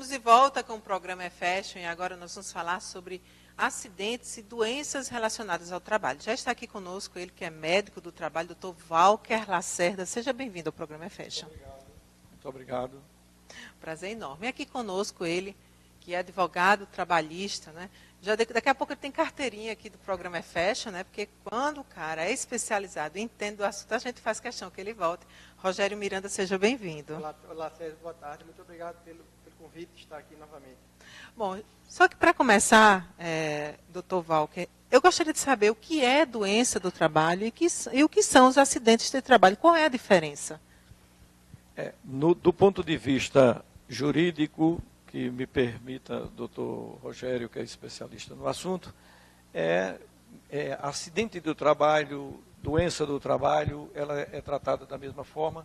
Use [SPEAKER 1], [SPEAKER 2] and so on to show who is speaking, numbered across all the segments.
[SPEAKER 1] Estamos de volta com o programa eFashion e agora nós vamos falar sobre acidentes e doenças relacionadas ao trabalho. Já está aqui conosco ele que é médico do trabalho, doutor Walker Lacerda. Seja bem-vindo ao programa eFashion.
[SPEAKER 2] Muito obrigado.
[SPEAKER 1] Prazer enorme. E aqui conosco ele que é advogado trabalhista, né? Já daqui a pouco ele tem carteirinha aqui do programa eFashion, né? Porque quando o cara é especializado e entende do assunto, a gente faz questão que ele volte. Rogério Miranda, seja bem-vindo.
[SPEAKER 3] Olá, Sérgio, boa tarde. Muito obrigado pelo convite de estar aqui novamente.
[SPEAKER 1] Bom, só que para começar, doutor Walker, eu gostaria de saber o que é doença do trabalho e o que são os acidentes de trabalho. Qual é a diferença?
[SPEAKER 2] Do ponto de vista jurídico, que me permita, doutor Rogério, que é especialista no assunto, acidente do trabalho, doença do trabalho, ela é tratada da mesma forma.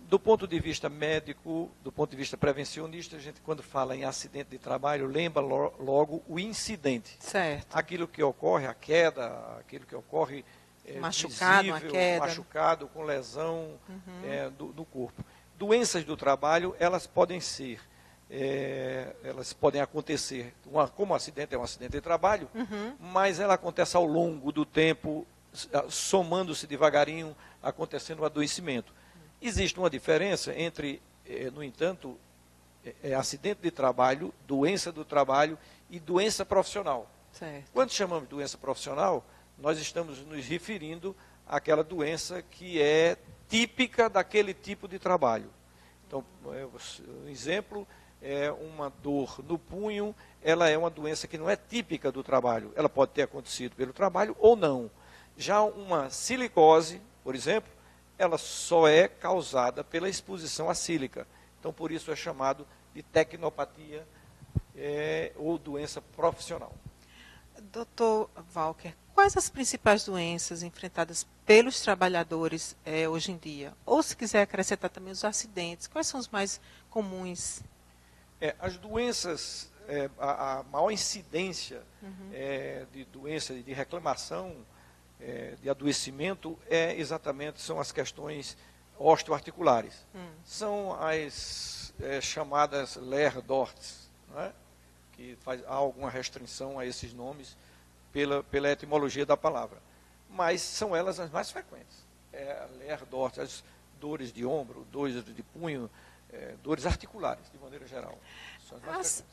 [SPEAKER 2] Do ponto de vista médico, do ponto de vista prevencionista, a gente, quando fala em acidente de trabalho, lembra logo o incidente.
[SPEAKER 1] Certo.
[SPEAKER 2] Aquilo que ocorre, a queda, aquilo que ocorre
[SPEAKER 1] machucado,
[SPEAKER 2] visível,
[SPEAKER 1] uma queda.
[SPEAKER 2] machucado, com lesão do corpo. Doenças do trabalho, elas podem acontecer, como um acidente é um acidente de trabalho, mas ela acontece ao longo do tempo, somando-se devagarinho, acontecendo o adoecimento. Existe uma diferença entre, no entanto, acidente de trabalho, doença do trabalho e doença profissional.
[SPEAKER 1] Certo.
[SPEAKER 2] Quando chamamos de doença profissional, nós estamos nos referindo àquela doença que é típica daquele tipo de trabalho. Então, um exemplo é uma dor no punho, ela é uma doença que não é típica do trabalho. Ela pode ter acontecido pelo trabalho ou não. Já uma silicose, por exemplo, ela só é causada pela exposição à sílica. Então, por isso é chamado de tecnopatia ou doença profissional.
[SPEAKER 1] Doutor Walker, quais as principais doenças enfrentadas pelos trabalhadores hoje em dia? Ou, se quiser acrescentar também os acidentes, quais são os mais comuns?
[SPEAKER 2] As doenças, a maior incidência de doença, de reclamação, de adoecimento, são as questões osteoarticulares. São as chamadas Ler-Dorts, né? Que há alguma restrição a esses nomes pela etimologia da palavra. Mas são elas as mais frequentes. Ler-Dorts, as dores de ombro, dores de punho, dores articulares, de maneira geral.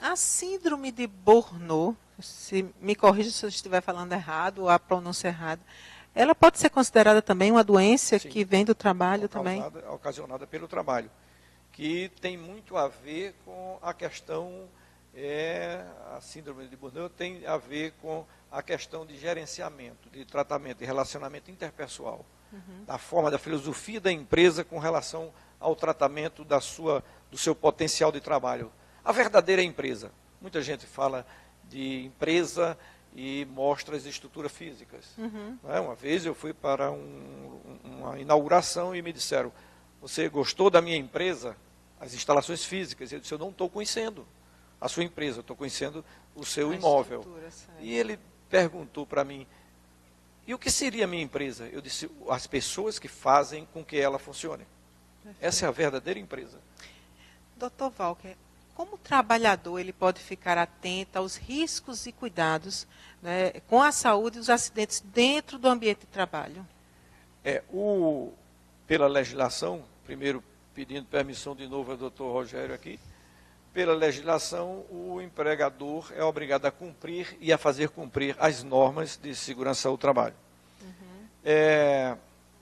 [SPEAKER 1] A síndrome de Burnout, se me corrija se eu estiver falando errado, ou a pronúncia errada, ela pode ser considerada também uma doença que vem do trabalho também?
[SPEAKER 2] Ocasionada pelo trabalho, que tem muito a ver com a questão, a síndrome de Burnout tem a ver com a questão de gerenciamento, de tratamento, de relacionamento interpessoal, da forma, da filosofia da empresa com relação ao tratamento do seu potencial de trabalho. A verdadeira empresa. Muita gente fala de empresa e mostra as estruturas físicas. Uma vez eu fui para uma inauguração e me disseram: você gostou da minha empresa? As instalações físicas. Eu disse: eu não estou conhecendo a sua empresa, eu estou conhecendo o seu imóvel. E ele perguntou para mim: e o que seria a minha empresa? Eu disse: as pessoas que fazem com que ela funcione. Perfeito. Essa é a verdadeira empresa.
[SPEAKER 1] Doutor Walker, como o trabalhador ele pode ficar atento aos riscos e cuidados, né, com a saúde e os acidentes dentro do ambiente de trabalho?
[SPEAKER 2] Pela legislação, primeiro pedindo permissão de novo ao doutor Rogério aqui, pela legislação o empregador é obrigado a cumprir e a fazer cumprir as normas de segurança ao trabalho.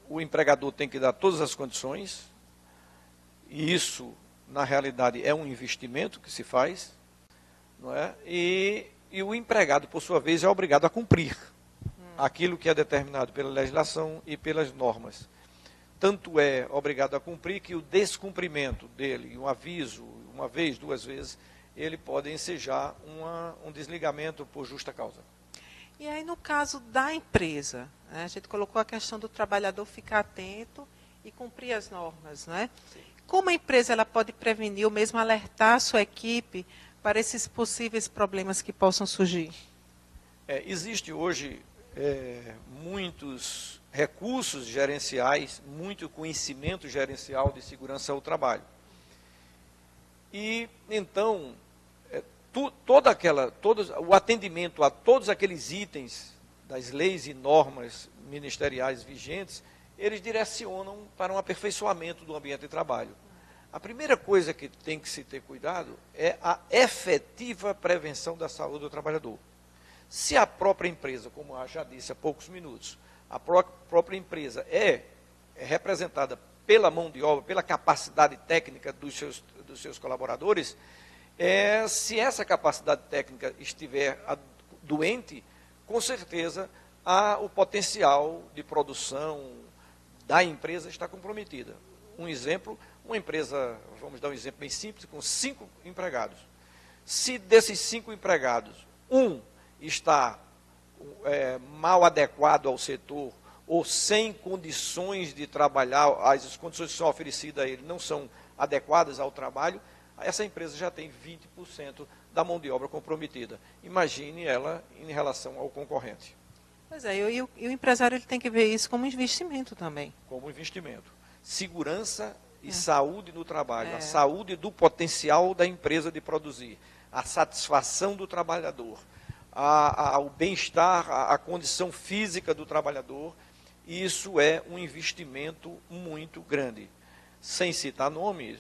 [SPEAKER 2] O empregador tem que dar todas as condições, e isso, na realidade, é um investimento que se faz, não é? E o empregado, por sua vez, é obrigado a cumprir aquilo que é determinado pela legislação e pelas normas. Tanto é obrigado a cumprir que o descumprimento dele, um aviso, uma vez, duas vezes, ele pode ensejar um desligamento por justa causa.
[SPEAKER 1] E aí, no caso da empresa, né, a gente colocou a questão do trabalhador ficar atento e cumprir as normas, né? Sim. Como a empresa ela pode prevenir ou mesmo alertar a sua equipe para esses possíveis problemas que possam surgir?
[SPEAKER 2] Existe hoje muitos recursos gerenciais, muito conhecimento gerencial de segurança ao trabalho. E, então, o atendimento a todos aqueles itens das leis e normas ministeriais vigentes, eles direcionam para um aperfeiçoamento do ambiente de trabalho. A primeira coisa que tem que se ter cuidado é a efetiva prevenção da saúde do trabalhador. Se a própria empresa, como eu já disse há poucos minutos, a própria empresa é representada pela mão de obra, pela capacidade técnica dos seus colaboradores, se essa capacidade técnica estiver doente, com certeza o potencial de produção da empresa está comprometida. Um exemplo, uma empresa, vamos dar um exemplo bem simples, com 5 empregados. Se desses 5 empregados, um está mal adequado ao setor ou sem condições de trabalhar, as condições que são oferecidas a ele não são adequadas ao trabalho, essa empresa já tem 20% da mão de obra comprometida. Imagine ela em relação ao concorrente.
[SPEAKER 1] Pois é, e o empresário ele tem que ver isso como investimento também.
[SPEAKER 2] Como investimento. Segurança e saúde no trabalho, a saúde do potencial da empresa de produzir, a satisfação do trabalhador, o bem-estar, a condição física do trabalhador, isso é um investimento muito grande. Sem citar nomes,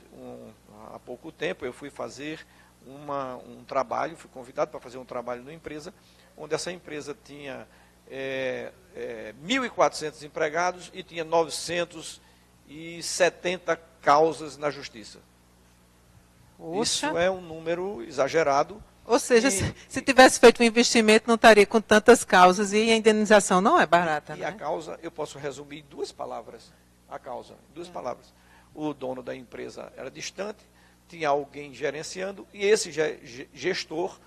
[SPEAKER 2] há pouco tempo eu fui fazer um trabalho, fui convidado para fazer um trabalho numa empresa, onde essa empresa tinha 1.400 empregados e tinha 970 causas na justiça.
[SPEAKER 1] Poxa.
[SPEAKER 2] Isso é um número exagerado.
[SPEAKER 1] Ou seja, se tivesse feito um investimento, não estaria com tantas causas e a indenização não é barata.
[SPEAKER 2] E a causa, eu posso resumir em 2 palavras. A causa, em 2 palavras. O dono da empresa era distante, tinha alguém gerenciando, e esse gestor,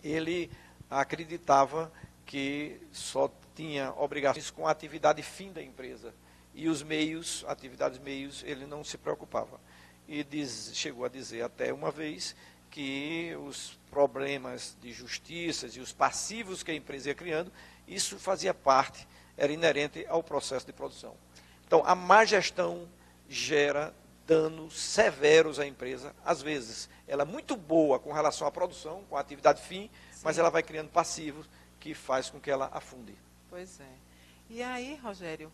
[SPEAKER 2] ele acreditava que só tinha obrigações com a atividade fim da empresa. E os meios, atividades meios, ele não se preocupava. E chegou a dizer até uma vez que os problemas de justiças e os passivos que a empresa ia criando, isso fazia parte, era inerente ao processo de produção. Então, a má gestão gera danos severos à empresa. Às vezes, ela é muito boa com relação à produção, com a atividade fim, mas ela vai criando passivos que faz com que ela afunde.
[SPEAKER 1] Pois é. E aí, Rogério,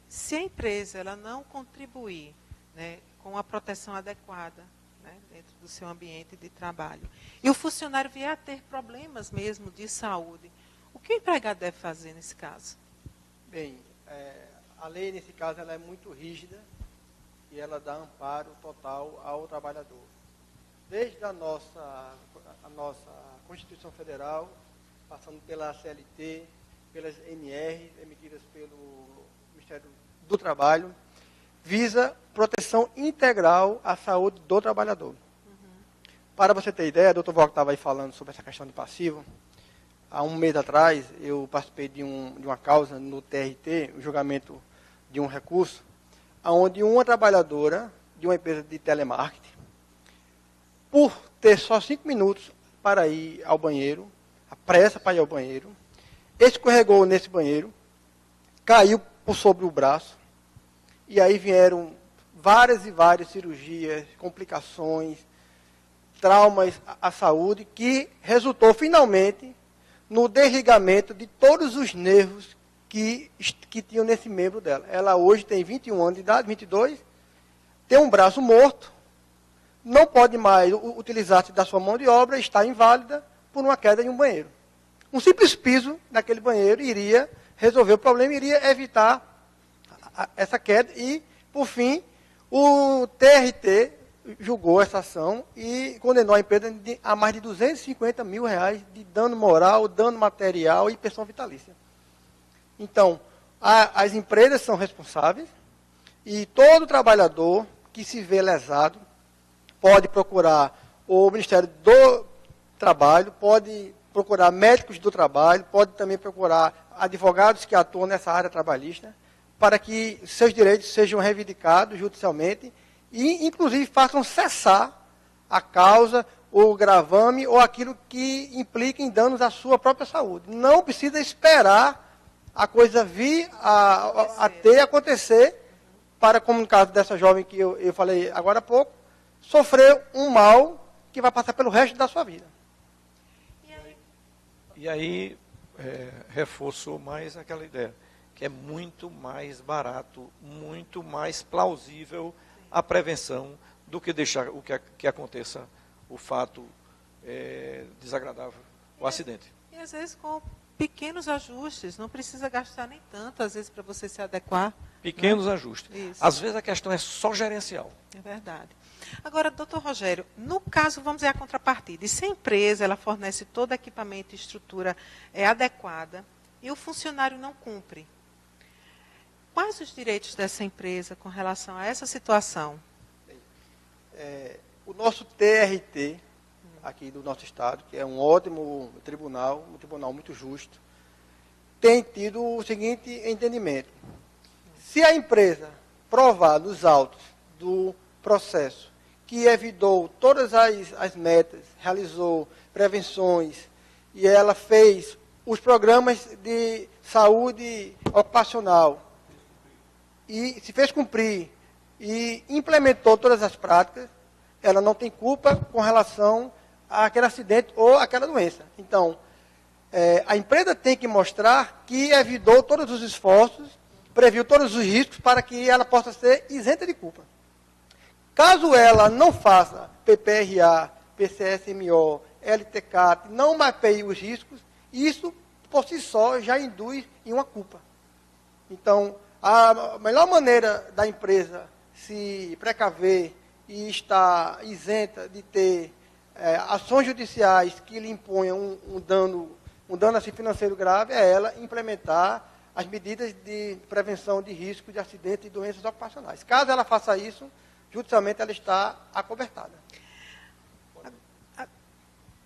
[SPEAKER 1] se a empresa ela não contribuir, né, com a proteção adequada, né, dentro do seu ambiente de trabalho, e o funcionário vier a ter problemas mesmo de saúde, o que o empregado deve fazer nesse caso?
[SPEAKER 3] Bem, a lei, nesse caso, ela é muito rígida e ela dá amparo total ao trabalhador. Desde a nossa Constituição Federal, passando pela CLT, pelas NR, emitidas pelo Ministério do Trabalho, visa proteção integral à saúde do trabalhador. Para você ter ideia, o doutor Volk estava aí falando sobre essa questão de passivo. Há um mês atrás, eu participei de uma causa no TRT, o julgamento de um recurso, onde uma trabalhadora de uma empresa de telemarketing, por ter só 5 minutos para ir ao banheiro, a pressa para ir ao banheiro, escorregou nesse banheiro, caiu por sobre o braço, e aí vieram várias e várias cirurgias, complicações, traumas à saúde, que resultou finalmente no desligamento de todos os nervos que tinham nesse membro dela. Ela hoje tem 21 anos de idade, 22, tem um braço morto, não pode mais utilizar-se da sua mão de obra, está inválida por uma queda em um banheiro. Um simples piso naquele banheiro iria resolver o problema, iria evitar essa queda e, por fim, o TRT julgou essa ação e condenou a empresa a mais de R$250 mil de dano moral, dano material e pensão vitalícia. Então, as empresas são responsáveis e todo trabalhador que se vê lesado pode procurar o Ministério do Trabalho, pode procurar médicos do trabalho, pode também procurar advogados que atuam nessa área trabalhista, para que seus direitos sejam reivindicados judicialmente e, inclusive, façam cessar a causa, o gravame ou aquilo que implica em danos à sua própria saúde. Não precisa esperar a coisa vir acontecer, para, como no caso dessa jovem que eu falei agora há pouco, sofrer um mal que vai passar pelo resto da sua vida.
[SPEAKER 2] E aí reforçou mais aquela ideia, que é muito mais barato, muito mais plausível a prevenção do que deixar que aconteça o fato desagradável, o acidente.
[SPEAKER 1] E às vezes com pequenos ajustes, não precisa gastar nem tanto, às vezes, para você se adequar.
[SPEAKER 2] Pequenos ajustes.
[SPEAKER 1] Isso.
[SPEAKER 2] Às vezes a questão é só gerencial.
[SPEAKER 1] É verdade. Agora, doutor Rogério, no caso, vamos dizer a contrapartida, e se a empresa ela fornece todo equipamento e estrutura adequada e o funcionário não cumpre, quais os direitos dessa empresa com relação a essa situação?
[SPEAKER 3] O nosso TRT, aqui do nosso estado, que é um ótimo tribunal, um tribunal muito justo, tem tido o seguinte entendimento. Se a empresa provar nos autos do processo que evitou todas as metas, realizou prevenções e ela fez os programas de saúde ocupacional e se fez cumprir e implementou todas as práticas, ela não tem culpa com relação àquele acidente ou àquela doença. Então, a empresa tem que mostrar que evitou todos os esforços, previu todos os riscos para que ela possa ser isenta de culpa. Caso ela não faça PPRA, PCSMO, LTCAT, não mapeie os riscos, isso por si só já induz em uma culpa. Então, a melhor maneira da empresa se precaver e estar isenta de ter ações judiciais que lhe imponham um dano assim, financeiro grave é ela implementar as medidas de prevenção de risco de acidentes e doenças ocupacionais. Caso ela faça isso, judicialmente ela está acobertada.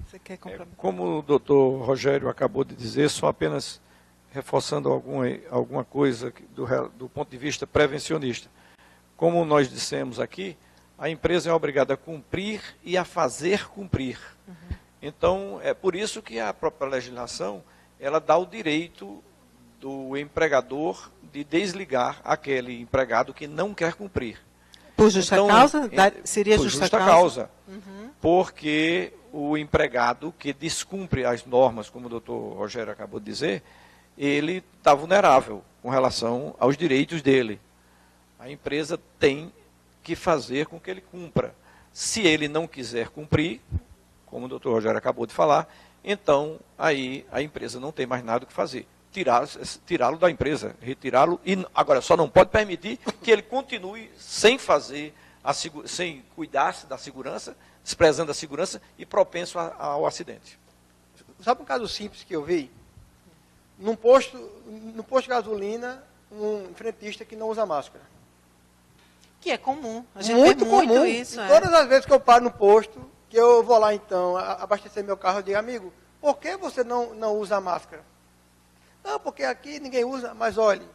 [SPEAKER 1] Você quer complementar?
[SPEAKER 2] Como o doutor Rogério acabou de dizer, só apenas reforçando alguma coisa do ponto de vista prevencionista. Como nós dissemos aqui, a empresa é obrigada a cumprir e a fazer cumprir. Uhum. Então, é por isso que a própria legislação ela dá o direito do empregador de desligar aquele empregado que não quer cumprir.
[SPEAKER 1] Por justa causa? Seria
[SPEAKER 2] por justa causa. Uhum. Porque o empregado que descumpre as normas, como o doutor Rogério acabou de dizer, ele está vulnerável com relação aos direitos dele. A empresa tem que fazer com que ele cumpra. Se ele não quiser cumprir, como o doutor Rogério acabou de falar, então aí a empresa não tem mais nada o que fazer. Tirá-lo da empresa, retirá-lo, e agora só não pode permitir que ele continue sem fazer, sem cuidar-se da segurança, desprezando a segurança e propenso ao acidente.
[SPEAKER 3] Sabe um caso simples que eu vi? No posto de gasolina, um frentista que não usa máscara.
[SPEAKER 1] Que é comum. A gente
[SPEAKER 3] muito
[SPEAKER 1] vê
[SPEAKER 3] comum.
[SPEAKER 1] Muito isso.
[SPEAKER 3] Todas as vezes que eu paro no posto, que eu vou lá então abastecer meu carro, eu digo, amigo, por que você não usa máscara? Não, porque aqui ninguém usa, mas olhe,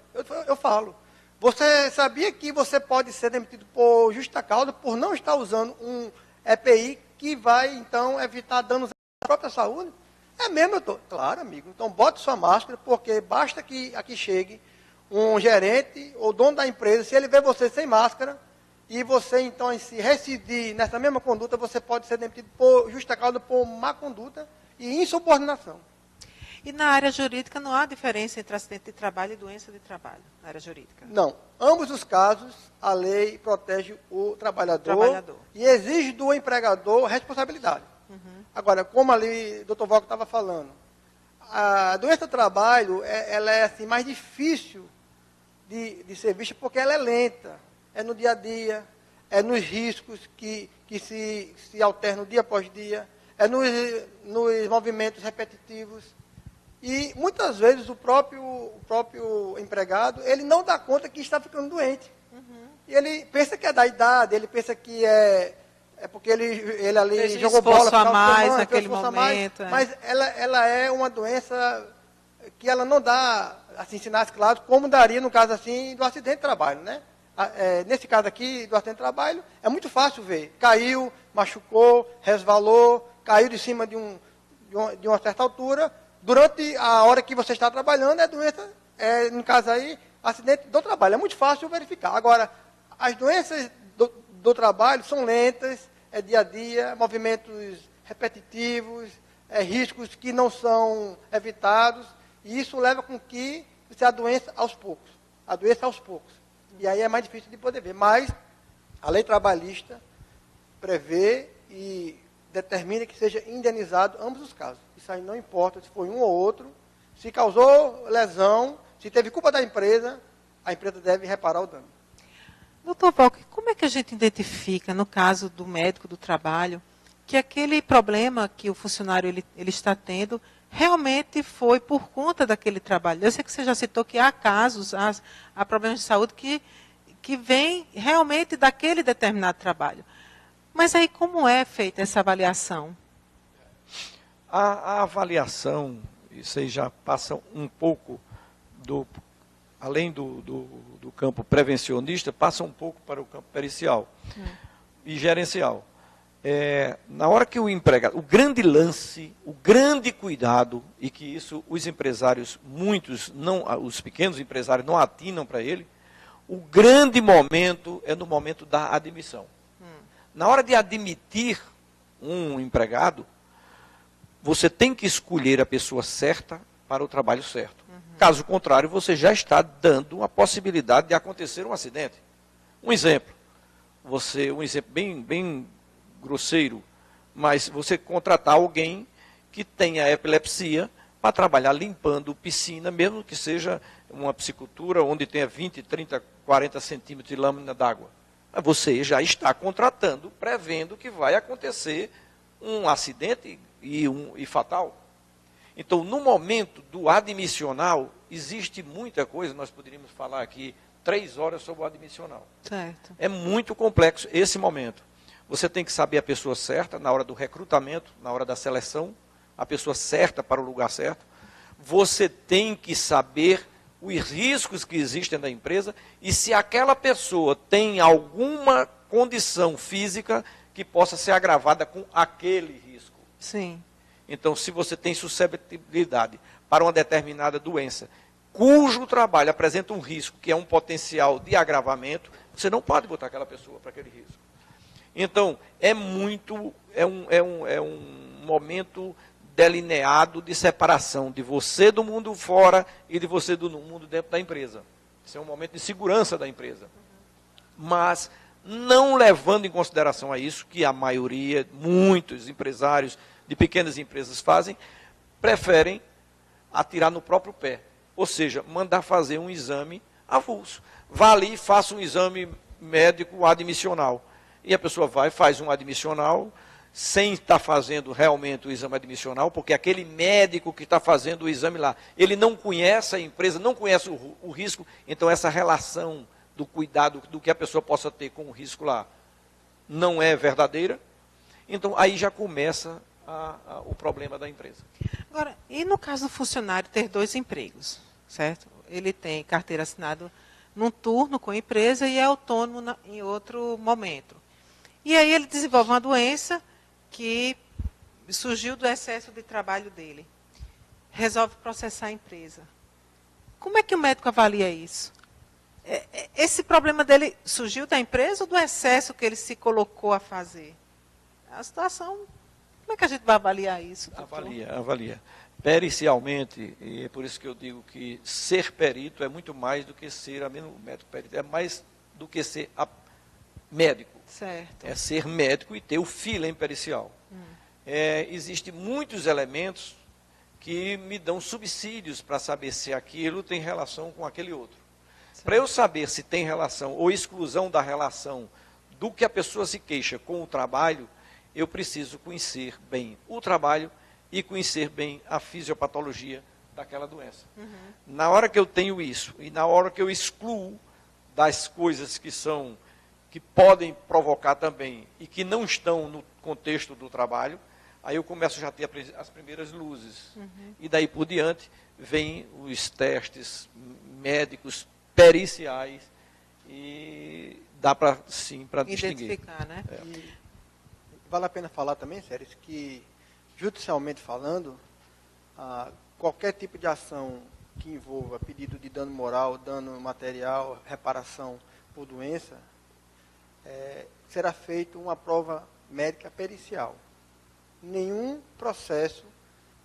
[SPEAKER 3] eu falo, você sabia que você pode ser demitido por justa causa por não estar usando um EPI que vai, então, evitar danos à própria saúde? É mesmo, claro, amigo, então bote sua máscara, porque basta que aqui chegue um gerente ou dono da empresa, se ele vê você sem máscara, e você, então, se recidir nessa mesma conduta, você pode ser demitido por justa causa, por má conduta e insubordinação.
[SPEAKER 1] E na área jurídica não há diferença entre acidente de trabalho e doença de trabalho, na área jurídica?
[SPEAKER 3] Não. Ambos os casos, a lei protege o trabalhador. E exige do empregador responsabilidade. Uhum. Agora, como ali o doutor Volco estava falando, a doença do trabalho ela é assim, mais difícil de ser vista porque ela é lenta. É no dia a dia, é nos riscos que se alternam dia após dia, é nos movimentos repetitivos. E muitas vezes o próprio empregado, ele não dá conta que está ficando doente. Uhum. E ele pensa que é da idade, ele pensa que é porque ele ali jogou bola,
[SPEAKER 1] a mais naquele momento.
[SPEAKER 3] Mas ela é uma doença que ela não dá assim, sinais claros, como daria no caso assim do acidente de trabalho, né? Nesse caso aqui do acidente de trabalho, é muito fácil ver. Caiu, machucou, resvalou, caiu de cima de uma certa altura. Durante a hora que você está trabalhando, é doença, no caso aí, acidente do trabalho. É muito fácil verificar. Agora, as doenças do trabalho são lentas, é dia a dia, movimentos repetitivos, riscos que não são evitados, e isso leva com que você adoeça aos poucos. E aí é mais difícil de poder ver. Mas a lei trabalhista prevê e determina que seja indenizado ambos os casos. Isso aí não importa se foi um ou outro. Se causou lesão, se teve culpa da empresa, a empresa deve reparar o dano.
[SPEAKER 1] Doutor Walker, como é que a gente identifica, no caso do médico do trabalho, que aquele problema que o funcionário ele está tendo realmente foi por conta daquele trabalho? Eu sei que você já citou que há casos, há problemas de saúde que vêm realmente daquele determinado trabalho. Mas aí como é feita essa avaliação?
[SPEAKER 2] A avaliação, isso aí já passa um pouco além do campo prevencionista, passa um pouco para o campo pericial e gerencial. Na hora que o empregado, o grande lance, o grande cuidado, e que isso os empresários, muitos, os pequenos empresários não atinam para ele, o grande momento é no momento da admissão. Na hora de admitir um empregado, você tem que escolher a pessoa certa para o trabalho certo. Caso contrário, você já está dando a possibilidade de acontecer um acidente. Um exemplo bem grosseiro, mas você contratar alguém que tenha epilepsia para trabalhar limpando piscina, mesmo que seja uma piscicultura onde tenha 20, 30, 40 centímetros de lâmina d'água. Você já está contratando, prevendo que vai acontecer um acidente e fatal. Então, no momento do admissional, existe muita coisa, nós poderíamos falar aqui 3 horas sobre o admissional.
[SPEAKER 1] Certo.
[SPEAKER 2] É muito complexo esse momento. Você tem que saber a pessoa certa na hora do recrutamento, na hora da seleção, a pessoa certa para o lugar certo. Você tem que saber os riscos que existem na empresa e se aquela pessoa tem alguma condição física que possa ser agravada com aquele risco.
[SPEAKER 1] Sim.
[SPEAKER 2] Então, se você tem suscetibilidade para uma determinada doença, cujo trabalho apresenta um risco, que é um potencial de agravamento, você não pode botar aquela pessoa para aquele risco. Então, é um momento delineado de separação de você do mundo fora e de você do mundo dentro da empresa. Isso é um momento de segurança da empresa. Mas, não levando em consideração a isso, que a maioria, muitos empresários de pequenas empresas fazem, preferem atirar no próprio pé. Ou seja, mandar fazer um exame avulso. Vá ali e faça um exame médico admissional. E a pessoa vai, faz um admissional, sem estar fazendo realmente o exame admissional, porque aquele médico que está fazendo o exame lá, ele não conhece a empresa, não conhece o risco, então essa relação do cuidado do que a pessoa possa ter com o risco lá não é verdadeira. Então aí já começa o problema da empresa.
[SPEAKER 1] Agora, e no caso do funcionário ter 2 empregos, certo? Ele tem carteira assinada num turno com a empresa e é autônomo em outro momento. E aí ele desenvolve uma doença que surgiu do excesso de trabalho dele. Resolve processar a empresa. Como é que o médico avalia isso? Esse problema dele surgiu da empresa ou do excesso que ele se colocou a fazer? A situação, como é que a gente vai avaliar isso?
[SPEAKER 2] Avalia. Pericialmente, e é por isso que eu digo que ser perito é muito mais do que ser, a menos médico perito, é mais do que ser médico.
[SPEAKER 1] Certo.
[SPEAKER 2] É ser médico e ter o feeling pericial. Existem muitos elementos que me dão subsídios para saber se aquilo tem relação com aquele outro. Para eu saber se tem relação ou exclusão da relação do que a pessoa se queixa com o trabalho, eu preciso conhecer bem o trabalho e conhecer bem a fisiopatologia daquela doença. Na hora que eu tenho isso e na hora que eu excluo das coisas que podem provocar também e que não estão no contexto do trabalho, aí eu começo já a ter as primeiras luzes. E daí por diante, vêm os testes médicos, periciais, e dá para distinguir.
[SPEAKER 1] Identificar, né?
[SPEAKER 3] E vale a pena falar também, Sérgio, que judicialmente falando, qualquer tipo de ação que envolva pedido de dano moral, dano material, reparação por doença, será feita uma prova médica pericial. Nenhum processo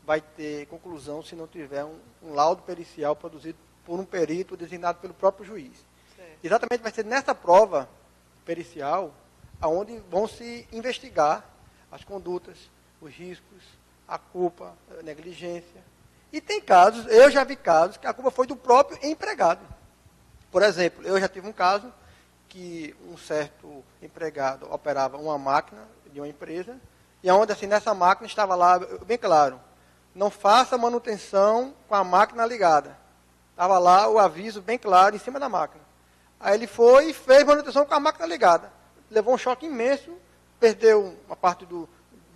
[SPEAKER 3] vai ter conclusão se não tiver um laudo pericial produzido por um perito designado pelo próprio juiz. Certo. Exatamente vai ser nessa prova pericial aonde vão se investigar as condutas, os riscos, a culpa, a negligência. E tem casos, eu já vi casos, que a culpa foi do próprio empregado. Por exemplo, eu já tive um caso que um certo empregado operava uma máquina de uma empresa, e onde, assim, nessa máquina estava lá, bem claro, não faça manutenção com a máquina ligada. Estava lá o aviso bem claro em cima da máquina. Aí ele foi e fez manutenção com a máquina ligada. Levou um choque imenso, perdeu uma parte do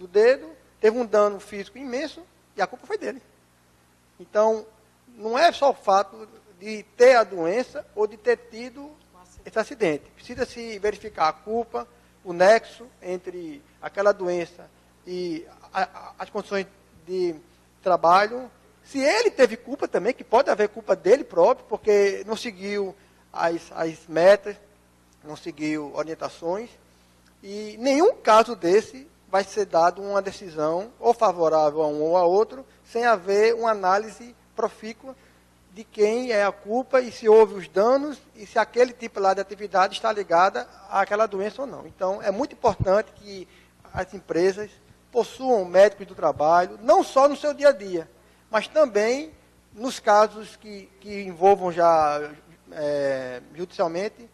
[SPEAKER 3] dedo, teve um dano físico imenso, e a culpa foi dele. Então, não é só o fato de ter a doença ou de ter tido esse acidente. Precisa se verificar a culpa, o nexo entre aquela doença e as condições de trabalho. Se ele teve culpa também, que pode haver culpa dele próprio, porque não seguiu as metas, não seguiu orientações, e nenhum caso desse vai ser dado uma decisão ou favorável a um ou a outro, sem haver uma análise profícua de quem é a culpa e se houve os danos e se aquele tipo lá de atividade está ligada àquela doença ou não. Então, é muito importante que as empresas possuam médicos do trabalho, não só no seu dia a dia, mas também nos casos que envolvam já judicialmente,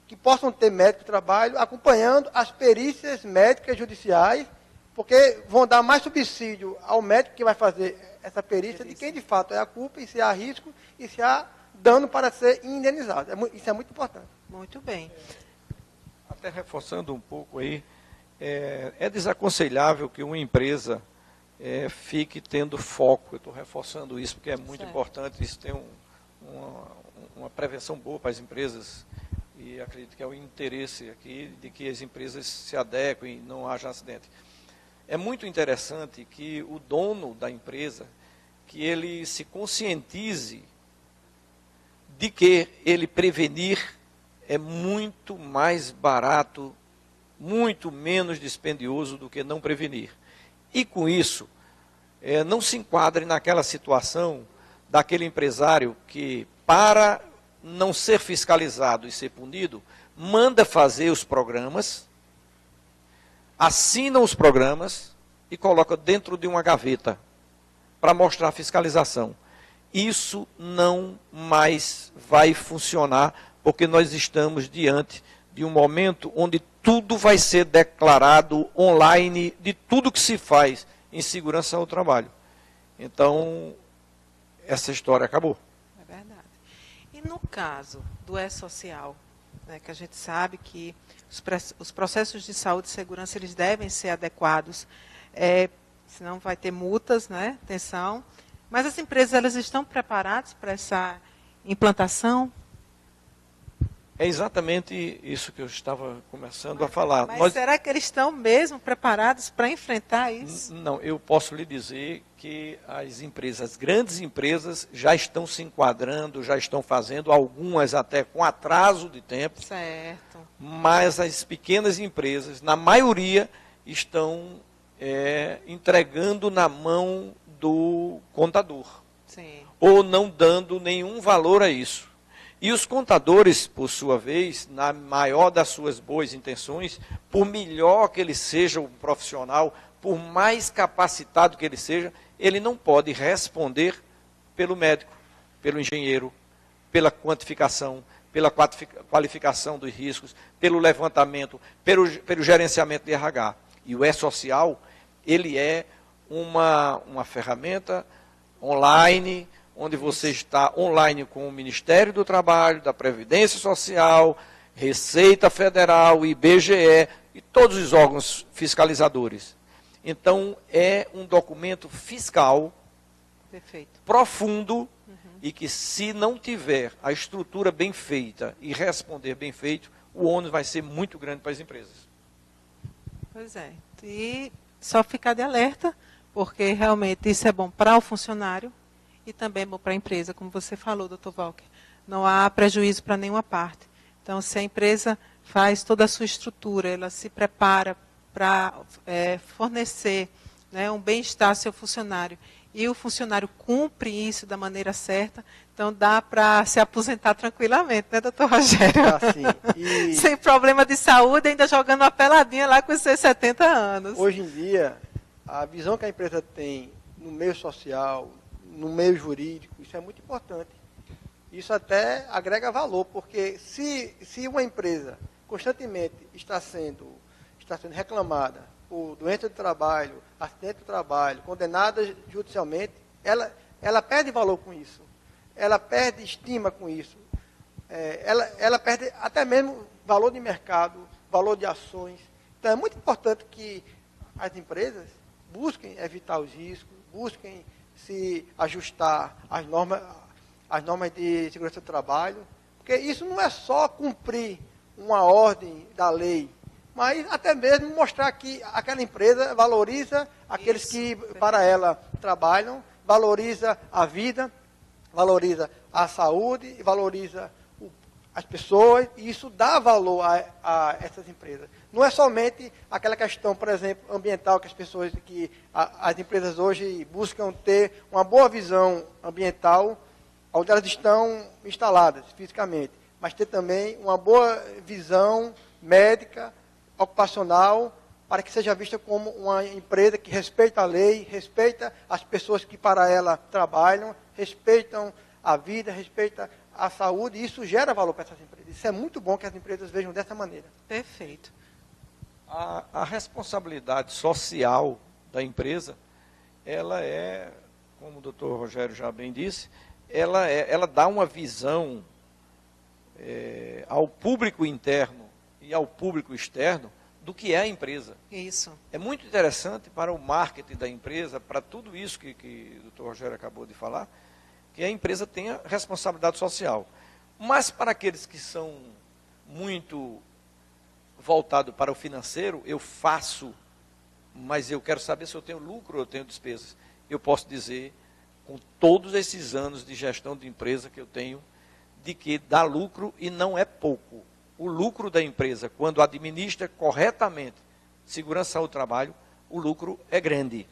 [SPEAKER 3] que possam ter médico do trabalho acompanhando as perícias médicas judiciais, porque vão dar mais subsídio ao médico que vai fazer essa perícia de quem de fato é a culpa e se há risco e se há dano para ser indenizado. Isso é muito importante.
[SPEAKER 1] Muito bem.
[SPEAKER 2] Até reforçando um pouco aí, é desaconselhável que uma empresa fique tendo foco. Eu estou reforçando isso porque é muito importante. Isso tem uma prevenção boa para as empresas e acredito que é o interesse aqui de que as empresas se adequem e não haja acidente. É muito interessante que o dono da empresa, que ele se conscientize de que ele prevenir é muito mais barato, muito menos dispendioso do que não prevenir. E com isso, não se enquadre naquela situação daquele empresário que, para não ser fiscalizado e ser punido, manda fazer os programas, assina os programas e coloca dentro de uma gaveta para mostrar a fiscalização. Isso não mais vai funcionar, porque nós estamos diante de um momento onde tudo vai ser declarado online de tudo que se faz em segurança ao trabalho. Então, essa história acabou.
[SPEAKER 1] É verdade. E no caso do E-Social, né, que a gente sabe que os processos de saúde e segurança eles devem ser adequados, senão vai ter multas, né? Atenção. Mas as empresas elas estão preparadas para essa implantação?
[SPEAKER 2] É exatamente isso que eu estava começando a falar.
[SPEAKER 1] Mas será que eles estão mesmo preparados para enfrentar isso?
[SPEAKER 2] Não, eu posso lhe dizer que as empresas, as grandes empresas, já estão se enquadrando, já estão fazendo, algumas até com atraso de tempo.
[SPEAKER 1] Certo.
[SPEAKER 2] Mas as pequenas empresas, na maioria, estão entregando na mão do contador.
[SPEAKER 1] Sim.
[SPEAKER 2] Ou não dando nenhum valor a isso. E os contadores, por sua vez, na maior das suas boas intenções, por melhor que ele seja um profissional, por mais capacitado que ele seja, ele não pode responder pelo médico, pelo engenheiro, pela quantificação, pela qualificação dos riscos, pelo levantamento, pelo gerenciamento de RH. E o E-Social, ele é uma ferramenta online, onde você está online com o Ministério do Trabalho, da Previdência Social, Receita Federal, IBGE e todos os órgãos fiscalizadores. Então, é um documento fiscal profundo e que, se não tiver a estrutura bem feita e responder bem feito, o ônus vai ser muito grande para as empresas.
[SPEAKER 1] Pois é. E só ficar de alerta, porque realmente isso é bom para o funcionário, e também é bom para a empresa, como você falou, doutor Walker. Não há prejuízo para nenhuma parte. Então, se a empresa faz toda a sua estrutura, ela se prepara para fornecer, né, um bem-estar ao seu funcionário, e o funcionário cumpre isso da maneira certa, então dá para se aposentar tranquilamente, né, doutor Rogério?
[SPEAKER 3] E
[SPEAKER 1] sem problema de saúde, ainda jogando uma peladinha lá com os seus 70 anos.
[SPEAKER 3] Hoje em dia, a visão que a empresa tem no meio social, no meio jurídico, isso é muito importante. Isso até agrega valor, porque se uma empresa constantemente está sendo reclamada por doença do trabalho, acidente do trabalho, condenada judicialmente, ela perde valor com isso. Ela perde estima com isso. Ela perde até mesmo valor de mercado, valor de ações. Então é muito importante que as empresas busquem evitar os riscos, busquem se ajustar às normas de segurança do trabalho, porque isso não é só cumprir uma ordem da lei, mas até mesmo mostrar que aquela empresa valoriza aqueles que para ela trabalham, valoriza a vida, valoriza a saúde, valoriza as pessoas, e isso dá valor a essas empresas. Não é somente aquela questão, por exemplo, ambiental, que as empresas hoje buscam ter uma boa visão ambiental, onde elas estão instaladas fisicamente, mas ter também uma boa visão médica, ocupacional, para que seja vista como uma empresa que respeita a lei, respeita as pessoas que para ela trabalham, respeitam a vida, respeita a saúde, e isso gera valor para essas empresas. Isso é muito bom que as empresas vejam dessa maneira.
[SPEAKER 1] Perfeito.
[SPEAKER 2] A responsabilidade social da empresa, ela é, como o doutor Rogério já bem disse, ela dá uma visão ao público interno e ao público externo do que é a empresa.
[SPEAKER 1] Isso.
[SPEAKER 2] É muito interessante para o marketing da empresa, para tudo isso que o doutor Rogério acabou de falar, que a empresa tenha responsabilidade social. Mas para aqueles que são muito voltados para o financeiro, eu faço, mas eu quero saber se eu tenho lucro ou eu tenho despesas. Eu posso dizer, com todos esses anos de gestão de empresa que eu tenho, de que dá lucro e não é pouco. O lucro da empresa, quando administra corretamente segurança, saúde e trabalho, o lucro é grande.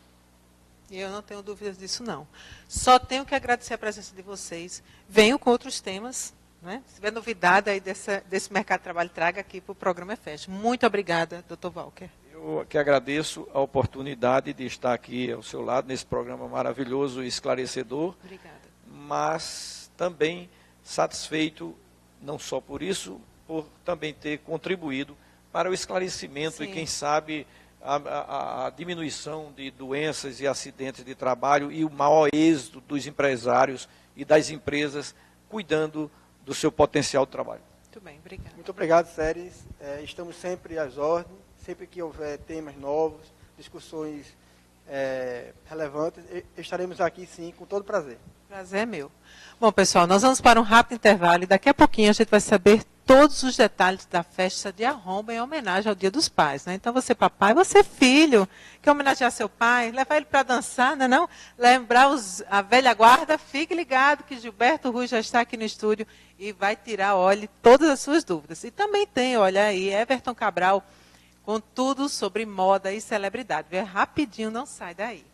[SPEAKER 1] E eu não tenho dúvidas disso, não. Só tenho que agradecer a presença de vocês. Venham com outros temas, né? Se tiver novidade aí desse mercado de trabalho, traga aqui para o programa EFEST. Muito obrigada, doutor Walker.
[SPEAKER 2] Eu que agradeço a oportunidade de estar aqui ao seu lado, nesse programa maravilhoso e esclarecedor.
[SPEAKER 1] Obrigada.
[SPEAKER 2] Mas também satisfeito, não só por isso, por também ter contribuído para o esclarecimento. Sim. E, quem sabe, a diminuição de doenças e acidentes de trabalho e o maior êxito dos empresários e das empresas cuidando do seu potencial de trabalho.
[SPEAKER 1] Muito bem, obrigado.
[SPEAKER 3] Muito obrigado, Séries. Estamos sempre às ordens, sempre que houver temas novos, discussões relevantes, estaremos aqui sim, com todo prazer.
[SPEAKER 1] Prazer é meu. Bom, pessoal, nós vamos para um rápido intervalo e daqui a pouquinho a gente vai saber todos os detalhes da festa de arromba em homenagem ao Dia dos Pais, né? Então, você papai, você filho, quer homenagear seu pai, levar ele para dançar, né, não? Lembrar a velha guarda, fique ligado que Gilberto Rui já está aqui no estúdio e vai tirar, olhe, todas as suas dúvidas. E também tem, olha aí, Everton Cabral com tudo sobre moda e celebridade. Vê rapidinho, não sai daí.